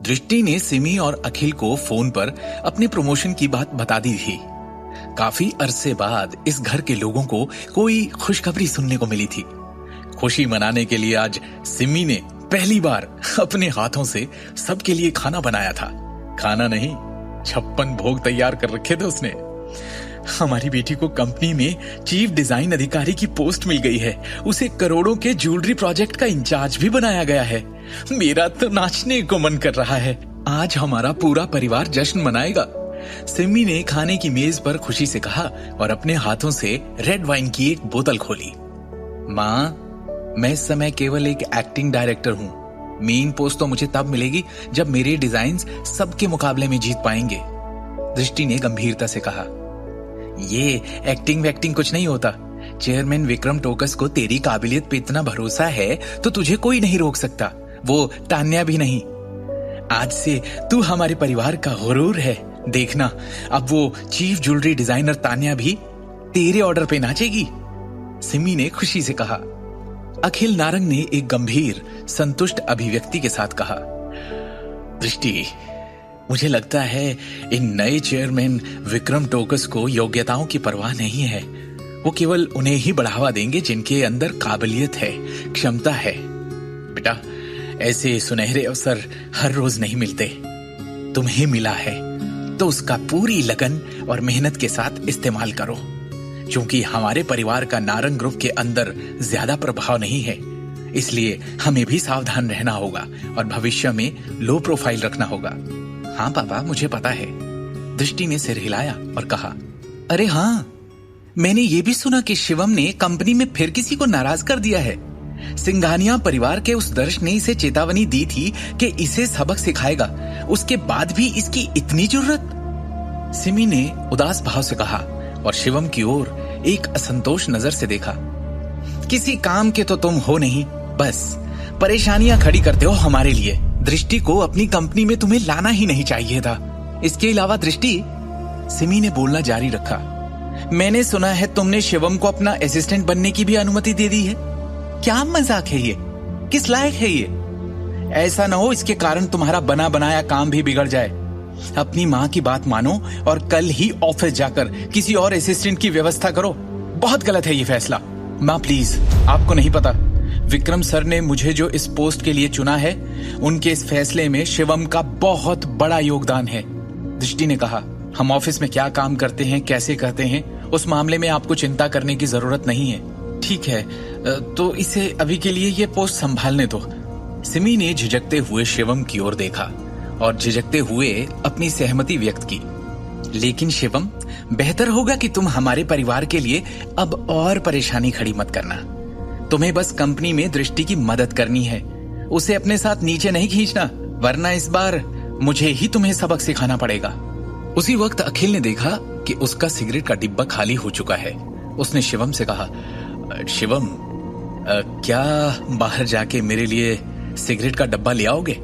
दृष्टि ने सिमी और अखिल को फोन पर अपने प्रमोशन की बात बता दी थी। काफी अरसे बाद इस घर के लोगों को कोई खुशखबरी सुनने को मिली थी। खुशी मनाने के लिए आज सिमी ने पहली बार अपने हाथों से सबके लिए खाना बनाया था। खाना नहीं, 56 भोग तैयार कर रखे थे उसने। हमारी बेटी को कंपनी में चीफ डिजाइन अधिकारी की पोस्ट मिल गई है। उसे करोड़ों के ज्वेलरी प्रोजेक्ट का इंचार्ज भी बनाया गया है। मेरा तो नाचने को मन कर रहा है। आज हमारा पूरा परिवार जश्न मनाएगा। सिमी ने खाने की मेज पर खुशी से कहा और अपने हाथों से रेड वाइन की एक बोतल खोली। माँ, मैं इस समय केवल एक एक्टिंग डायरेक्टर हूँ। मेन पोस्ट तो मुझे तब मिलेगी जब मेरे डिजाइन्स सबके मुकाबले में जीत पाएंगे, दृष्टि ने गंभीरता से कहा। ये एक्टिंग वैक्टिंग कुछ नहीं होता। चेयरमैन विक्रम टोकस को तेरी काबिलियत पे इतना भरोसा है तो तुझे कोई नहीं रोक सकता, वो तान्या भी नहीं। आज से तू हमारे परिवार का गुरूर है। देखना, अब वो चीफ ज्वेलरी डिजाइनर तान्या भी तेरे ऑर्डर पे नाचेगी, सिमी ने खुशी से कहा। अखिल नारंग ने एक गंभीर संतुष्ट अभिव्यक्ति के साथ कहा। दृष्टि, मुझे लगता है इन नए चेयरमैन विक्रम टोकस को योग्यताओं की परवाह नहीं है। वो केवल उन्हें ही बढ़ावा देंगे जिनके अंदर काबिलियत है, क्षमता है। बेटा, ऐसे सुनहरे अवसर हर रोज नहीं मिलते। तुम्हें मिला है तो उसका पूरी लगन और मेहनत के साथ इस्तेमाल करो। क्योंकि हमारे परिवार का नारंग ग्रुप के अंदर ज्यादा प्रभाव नहीं है, इसलिए हमें भी सावधान रहना होगा और भविष्य में लो प्रोफाइल रखना होगा। हाँ पापा, मुझे पता है, दृष्टि ने सिर हिलाया और कहा। अरे हाँ, मैंने ये भी सुना कि शिवम ने कंपनी में फिर किसी को नाराज कर दिया है। सिंघानिया परिवार के उस दर्श ने इसे चेतावनी दी थी कि इसे सबक सिखाएगा, उसके बाद भी इसकी इतनी जरूरत? सिमी ने उदास भाव से कहा और शिवम की ओर एक असंतोष नजर से देखा। किसी काम के तो तुम हो नहीं, बस परेशानियां खड़ी करते हो हमारे लिए। दृष्टि को अपनी कंपनी में तुम्हें लाना ही नहीं चाहिए था। इसके अलावा दृष्टि, सिमी ने बोलना जारी रखा, मैंने सुना है तुमने शिवम को अपना असिस्टेंट बनने की भी अनुमति दे दी है। क्या मजाक है ये? किस लायक है ये? ऐसा ना हो इसके कारण तुम्हारा बना बनाया काम भी बिगड़ जाए। अपनी माँ की बात मानो और कल ही ऑफिस जाकर किसी और असिस्टेंट की व्यवस्था करो। बहुत गलत है ये फैसला। माँ प्लीज, आपको नहीं पता, विक्रम सर ने मुझे जो इस पोस्ट के लिए चुना है, उनके इस फैसले में शिवम का बहुत बड़ा योगदान है। दृष्टि ने कहा, हम ऑफिस में क्या काम करते हैं, कैसे करते हैं, उस मामले में आपको चिंता करने की जरूरत नहीं है। ठीक है, तो इसे अभी के लिए ये पोस्ट संभालने दो। सिमी ने झिझकते हुए शिवम की ओर देखा और झिझकते हुए अपनी सहमति व्यक्त की। लेकिन शिवम, बेहतर होगा कि तुम हमारे परिवार के लिए अब और परेशानी खड़ी मत करना। तुम्हें बस कंपनी में दृष्टि की मदद करनी है, उसे अपने साथ नीचे नहीं खींचना, वरना इस बार मुझे ही तुम्हें सबक सिखाना पड़ेगा। उसी वक्त अखिल ने देखा कि उसका सिगरेट का डिब्बा खाली हो चुका है। उसने शिवम से कहा, शिवम, क्या बाहर जाके मेरे लिए सिगरेट का डब्बा ले आओगे?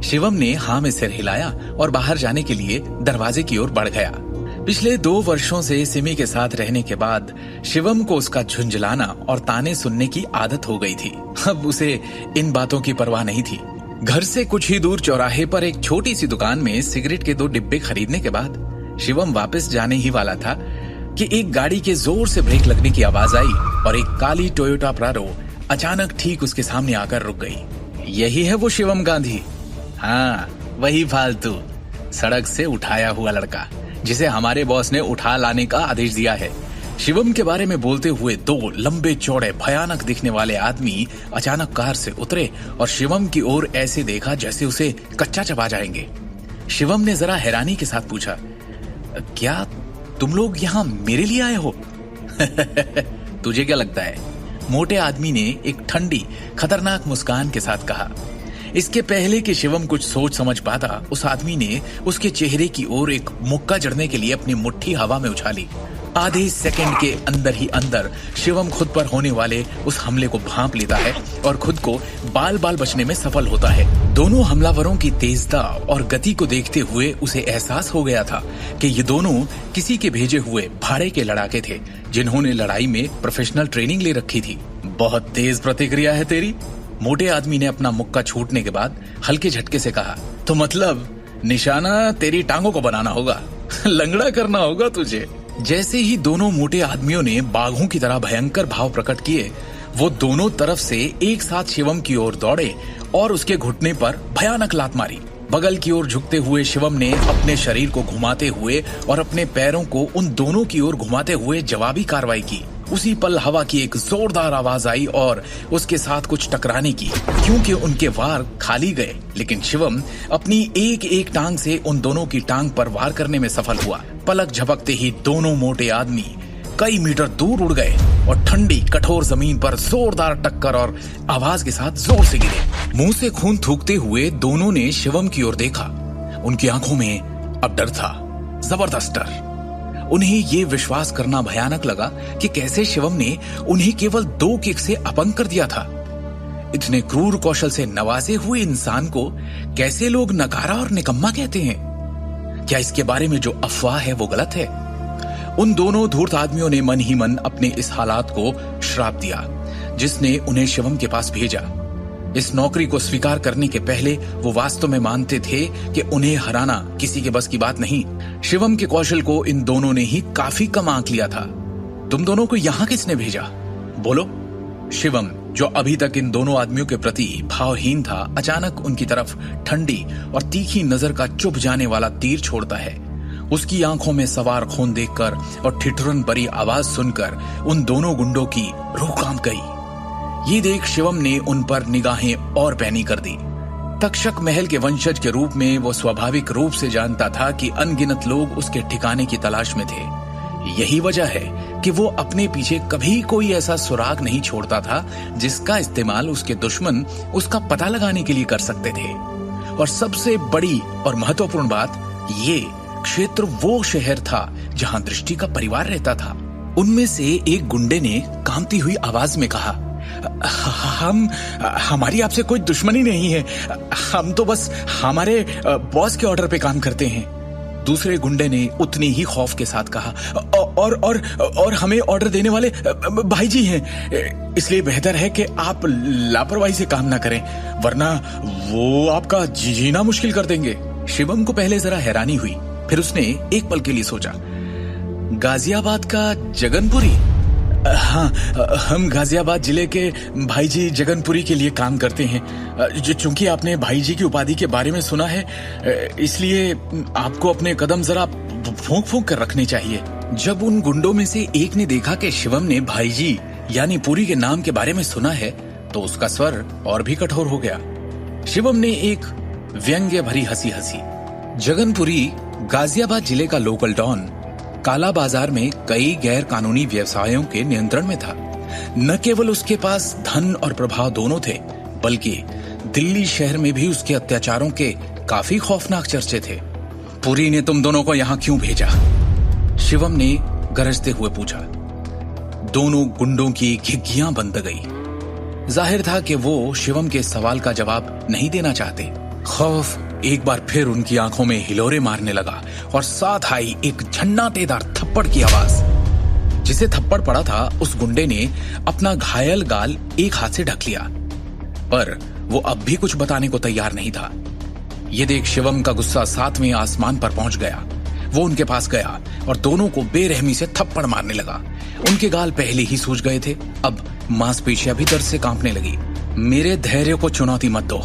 शिवम ने हाँ में सिर हिलाया और बाहर जाने के लिए दरवाजे की ओर बढ़ गया। पिछले 2 वर्षों से सिमी के साथ रहने के बाद शिवम को उसका झुंझलाना और ताने सुनने की आदत हो गई थी। अब उसे इन बातों की परवाह नहीं थी। घर से कुछ ही दूर चौराहे पर एक छोटी सी दुकान में सिगरेट के 2 डिब्बे खरीदने के बाद शिवम वापस जाने ही वाला था कि एक गाड़ी के जोर से ब्रेक लगने की आवाज आई और एक काली टोयोटा प्राडो अचानक ठीक उसके सामने आकर रुक गई। यही है वो शिवम गांधी। हाँ, वही फालतू सड़क से उठाया हुआ लड़का जिसे हमारे बॉस ने उठा लाने का आदेश दिया है। शिवम के बारे में बोलते हुए 2 लंबे चौड़े भयानक दिखने वाले आदमी अचानक कार से उतरे और शिवम की ओर ऐसे देखा जैसे उसे कच्चा चबा जाएंगे। शिवम ने जरा हैरानी के साथ पूछा, क्या तुम लोग यहाँ मेरे लिए आए हो? तुझे क्या लगता है? मोटे आदमी ने एक ठंडी खतरनाक मुस्कान के साथ कहा। इसके पहले कि शिवम कुछ सोच समझ पाता, उस आदमी ने उसके चेहरे की ओर एक मुक्का जड़ने के लिए अपनी मुट्ठी हवा में उछाली। आधे सेकंड के अंदर ही अंदर शिवम खुद पर होने वाले उस हमले को भांप लेता है और खुद को बाल बाल बचने में सफल होता है। दोनों हमलावरों की तेजता और गति को देखते हुए उसे एहसास हो गया था कि ये दोनों किसी के भेजे हुए भाड़े के लड़ाके थे, जिन्होंने लड़ाई में प्रोफेशनल ट्रेनिंग ले रखी थी। बहुत तेज प्रतिक्रिया है तेरी, मोटे आदमी ने अपना मुक्का छूटने के बाद हल्के झटके से कहा, तो मतलब निशाना तेरी टांगों को बनाना होगा, लंगड़ा करना होगा तुझे। जैसे ही दोनों मोटे आदमियों ने बाघों की तरह भयंकर भाव प्रकट किए, वो दोनों तरफ से एक साथ शिवम की ओर दौड़े और उसके घुटने पर भयानक लात मारी। बगल की ओर झुकते हुए शिवम ने अपने शरीर को घुमाते हुए और अपने पैरों को उन दोनों की ओर घुमाते हुए जवाबी कार्रवाई की। उसी पल हवा की एक जोरदार आवाज आई और उसके साथ कुछ टकराने की, क्योंकि उनके वार खाली गए, लेकिन शिवम अपनी एक एक टांग से उन दोनों की टांग पर वार करने में सफल हुआ। पलक झपकते ही दोनों मोटे आदमी कई मीटर दूर उड़ गए और ठंडी कठोर जमीन पर जोरदार टक्कर और आवाज के साथ जोर से गिरे। मुंह से खून थूकते हुए दोनों ने शिवम की ओर देखा। उनकी आंखों में अब डर था, जबरदस्त डर। उन्हें ये विश्वास करना भयानक लगा कि कैसे शिवम ने उन्हें केवल 2 किक से अपंग कर दिया था। इतने क्रूर कौशल से नवाजे हुए इंसान को कैसे लोग नकारा और निकम्मा कहते हैं? क्या इसके बारे में जो अफवाह है वो गलत है? उन दोनों धूर्त आदमियों ने मन ही मन अपने इस हालात को श्राप दिया जिसने उन्हें शिवम के पास भेजा। इस नौकरी को स्वीकार करने के पहले वो वास्तव में मानते थे कि उन्हें हराना किसी के बस की बात नहीं। शिवम के कौशल को इन दोनों ने ही काफी कम आंक लिया था। तुम दोनों को यहां किसने भेजा? बोलो। शिवम, जो अभी तक इन दोनों आदमियों के प्रति भावहीन था, अचानक उनकी तरफ ठंडी और तीखी नजर का चुभ जाने वाला तीर छोड़ता है। उसकी आंखों में सवार खून देखकर और ठिठुरन भरी आवाज सुनकर उन दोनों गुंडों की रूह कांप गई। ये देख शिवम ने उन पर निगाहें और पैनी कर दी। तक्षक महल के वंशज के रूप में वो स्वाभाविक रूप से जानता था कि अनगिनत लोग उसके ठिकाने की तलाश में थे। यही वजह है कि वो अपने पीछे कभी कोई ऐसा सुराग नहीं छोड़ता था जिसका इस्तेमाल उसके दुश्मन उसका पता लगाने के लिए कर सकते थे। और सबसे बड़ी और महत्वपूर्ण बात, ये क्षेत्र वो शहर था जहां दृष्टि का परिवार रहता था। उनमें से एक गुंडे ने कांपती हुई आवाज में कहा, हमारी आपसे कोई दुश्मनी नहीं है, हम तो बस हमारे बॉस के ऑर्डर पे काम करते हैं। दूसरे गुंडे ने उतनी ही खौफ के साथ कहा, और हमें ऑर्डर देने वाले भाई जी हैं, इसलिए बेहतर है कि आप लापरवाही से काम ना करें, वरना वो आपका जीना मुश्किल कर देंगे। शिवम को पहले जरा हैरानी हुई, फिर उसने एक पल के लिए सोचा, गाजियाबाद का जगनपुरी? हाँ, हम गाजियाबाद जिले के भाई जी जगनपुरी के लिए काम करते हैं। चूंकि आपने भाई जी की उपाधि के बारे में सुना है, इसलिए आपको अपने कदम जरा फूंक फूंक कर रखने चाहिए। जब उन गुंडों में से एक ने देखा कि शिवम ने भाई जी यानी पुरी के नाम के बारे में सुना है, तो उसका स्वर और भी कठोर हो गया। शिवम ने एक व्यंग्य भरी हंसी हंसी। जगनपुरी गाजियाबाद जिले का लोकल डॉन काला बाजार में कई गैर कानूनी व्यवसायों के नियंत्रण में था। न केवल उसके पास धन और प्रभाव दोनों थे, बल्कि दिल्ली शहर में भी उसके अत्याचारों के काफी खौफनाक चर्चे थे। पुरी ने तुम दोनों को यहाँ क्यों भेजा? शिवम ने गरजते हुए पूछा। दोनों गुंडों की घिघियां बंद गई। जाहिर था कि वो शिवम के सवाल का जवाब नहीं देना चाहते। खौफ एक बार फिर उनकी आंखों में हिलोरे मारने लगा और साथ आई एक झन्नाटेदार थप्पड़ की आवाज। जिसे थप्पड़ पड़ा था, उस गुंडे ने अपना घायल गाल एक हाथ से ढक लिया, पर वो अब भी कुछ बताने को तैयार नहीं था। ये देख शिवम का गुस्सा 7वें आसमान पर पहुंच गया। वो उनके पास गया और दोनों को बेरहमी से थप्पड़ मारने लगा। उनके गाल पहले ही सूज गए थे, अब मांसपेशियां भी दर्द से कांपने लगी। मेरे धैर्य को चुनौती मत दो।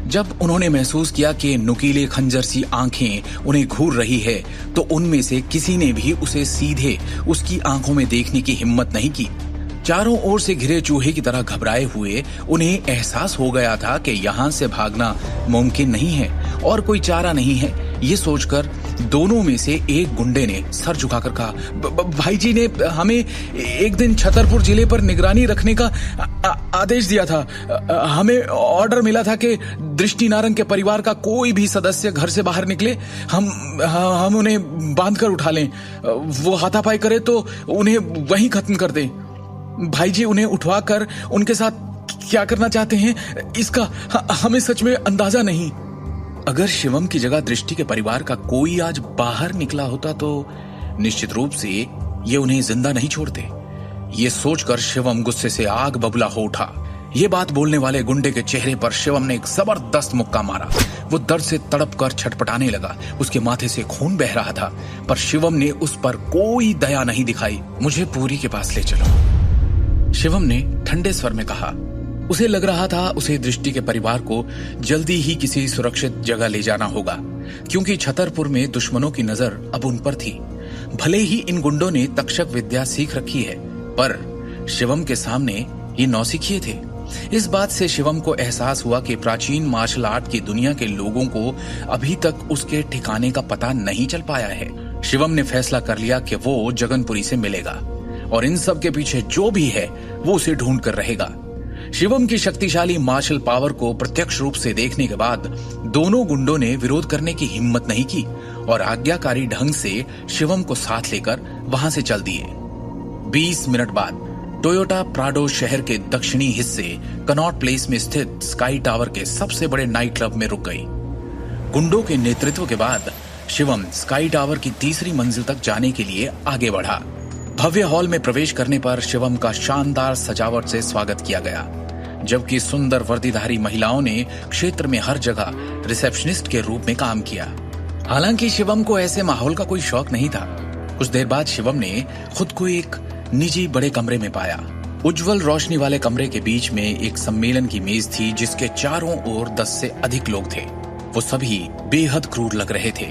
जब उन्होंने महसूस किया कि नुकीले खंजर सी आंखें उन्हें घूर रही है, तो उनमें से किसी ने भी उसे सीधे उसकी आंखों में देखने की हिम्मत नहीं की। चारों ओर से घिरे चूहे की तरह घबराए हुए उन्हें एहसास हो गया था कि यहाँ से भागना मुमकिन नहीं है और कोई चारा नहीं है। ये सोचकर दोनों में से एक गुंडे ने सर झुकाकर कहा, भाई जी ने हमें एक दिन छतरपुर जिले पर निगरानी रखने का आदेश दिया था। हमें ऑर्डर मिला था कि दृष्टि नारंग के परिवार का कोई भी सदस्य घर से बाहर निकले, हम उन्हें बांध कर उठा लें। वो हाथापाई करे तो उन्हें वहीं खत्म कर दें। भाई जी उन्हें उठवाकर उनके साथ क्या करना चाहते हैं, इसका हमें सच में अंदाजा नहीं। अगर शिवम की जगह दृष्टि के परिवार का कोई आज बाहर निकला होता तो निश्चित रूप से ये उन्हें जिंदा नहीं छोड़ते। ये सोचकर शिवम गुस्से से आग बबूला हो उठा। ये बात बोलने वाले गुंडे के चेहरे पर शिवम ने एक जबरदस्त मुक्का मारा। वो दर्द से तड़प कर छटपटाने लगा। उसके माथे से खून बह रहा था, पर शिवम ने उस पर कोई दया नहीं दिखाई। मुझे पूरी के पास ले चलो, शिवम ने ठंडे स्वर में कहा। उसे लग रहा था उसे दृष्टि के परिवार को जल्दी ही किसी सुरक्षित जगह ले जाना होगा, क्योंकि छतरपुर में दुश्मनों की नजर अब उन पर थी। भले ही इन गुंडों ने तक्षक विद्या सीख रखी है, पर शिवम के सामने ये नौसिखिए थे। इस बात से शिवम को एहसास हुआ कि प्राचीन मार्शल आर्ट की दुनिया के लोगों को अभी तक उसके ठिकाने का पता नहीं चल पाया है। शिवम ने फैसला कर लिया कि वो जगनपुरी से मिलेगा और इन सब के पीछे जो भी है वो उसे ढूंढ कर रहेगा। शिवम की शक्तिशाली मार्शल पावर को प्रत्यक्ष रूप से देखने के बाद दोनों गुंडों ने विरोध करने की हिम्मत नहीं की और आज्ञाकारी ढंग से शिवम को साथ लेकर वहां से चल दिए। 20 मिनट बाद टोयोटा प्राडो शहर के दक्षिणी हिस्से कनॉट प्लेस में स्थित स्काई टावर के सबसे बड़े नाइट क्लब में रुक गई। गुंडों के नेतृत्व के बाद शिवम स्काई टावर की तीसरी मंजिल तक जाने के लिए आगे बढ़ा। भव्य हॉल में प्रवेश करने पर शिवम का शानदार सजावट से स्वागत किया गया, जबकि सुंदर वर्दीधारी महिलाओं ने क्षेत्र में हर जगह रिसेप्शनिस्ट के रूप में काम किया। हालांकि शिवम को ऐसे माहौल का कोई शौक नहीं था। कुछ देर बाद शिवम ने खुद को एक निजी बड़े कमरे में पाया। उज्जवल रोशनी वाले कमरे के बीच में एक सम्मेलन की मेज थी, जिसके चारों ओर 10 से अधिक लोग थे। वो सभी बेहद क्रूर लग रहे थे,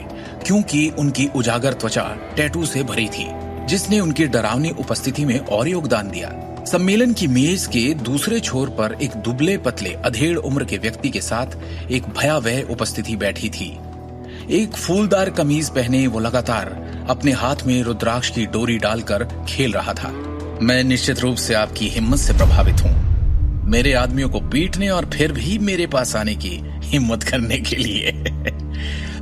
क्योंकि उनकी उजागर त्वचा टैटू से भरी थी, जिसने उनकी डरावनी उपस्थिति में और योगदान दिया। सम्मेलन की मेज के दूसरे छोर पर एक दुबले पतले अधेड़ उम्र के व्यक्ति के साथ एक भयावह उपस्थिति बैठी थी। एक फूलदार कमीज पहने वो लगातार अपने हाथ में रुद्राक्ष की डोरी डालकर खेल रहा था। मैं निश्चित रूप से आपकी हिम्मत से प्रभावित हूँ, मेरे आदमियों को पीटने और फिर भी मेरे पास आने की हिम्मत करने के लिए।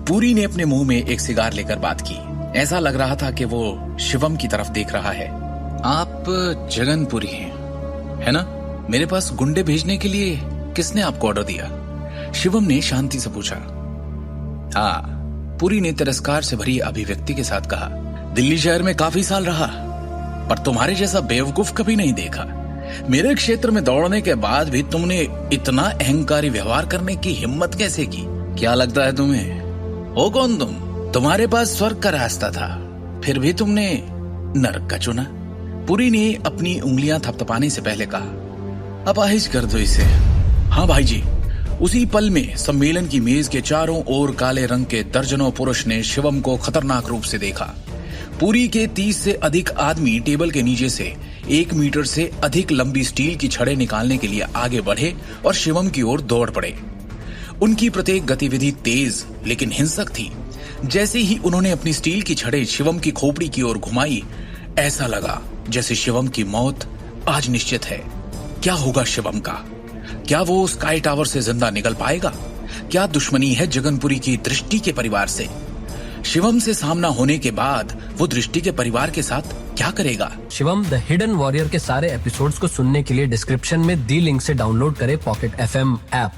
पूरी ने अपने मुंह में एक सिगार लेकर बात की। ऐसा लग रहा था कि वो शिवम की तरफ देख रहा है। आप जगनपुरी हैं, है ना? मेरे पास गुंडे भेजने के लिए किसने आपको ऑर्डर दिया? शिवम ने शांति से पूछा। हाँ, पुरी ने तिरस्कार से भरी अभिव्यक्ति के साथ कहा। दिल्ली शहर में काफी साल रहा, पर तुम्हारे जैसा बेवकूफ कभी नहीं देखा। मेरे क्षेत्र में दौड़ने के बाद भी तुमने इतना अहंकारी व्यवहार करने की हिम्मत कैसे की? क्या लगता है तुम्हें? हो कौन तुम? तुम्हारे पास स्वर्ग का रास्ता था, फिर भी तुमने नरक का चुना। पुरी ने अपनी उंगलियां थपथपाने से पहले कहा। अपाहिज कर दो इसे। हाँ भाई जी। उसी पल में सम्मेलन की मेज के चारों ओर काले रंग के दर्जनों पुरुष ने शिवम को खतरनाक रूप से देखा। पुरी के 30 से अधिक आदमी टेबल के नीचे से 1 मीटर से अधिक लंबी स्टील की छड़ें निकालने के लिए आगे बढ़े और शिवम की ओर दौड़ पड़े। उनकी प्रत्येक गतिविधि तेज लेकिन हिंसक थी। जैसे ही उन्होंने अपनी स्टील की छड़ें शिवम की खोपड़ी की ओर घुमाई, ऐसा लगा जैसे शिवम की मौत आज निश्चित है। क्या होगा शिवम का? क्या वो स्काई टावर से जिंदा निकल पाएगा? क्या दुश्मनी है जगनपुरी की दृष्टि के परिवार से? शिवम से सामना होने के बाद वो दृष्टि के परिवार के साथ क्या करेगा? शिवम द हिडन वॉरियर के सारे एपिसोड्स को सुनने के लिए डिस्क्रिप्शन में दी लिंक से डाउनलोड करें पॉकेट FM ऐप।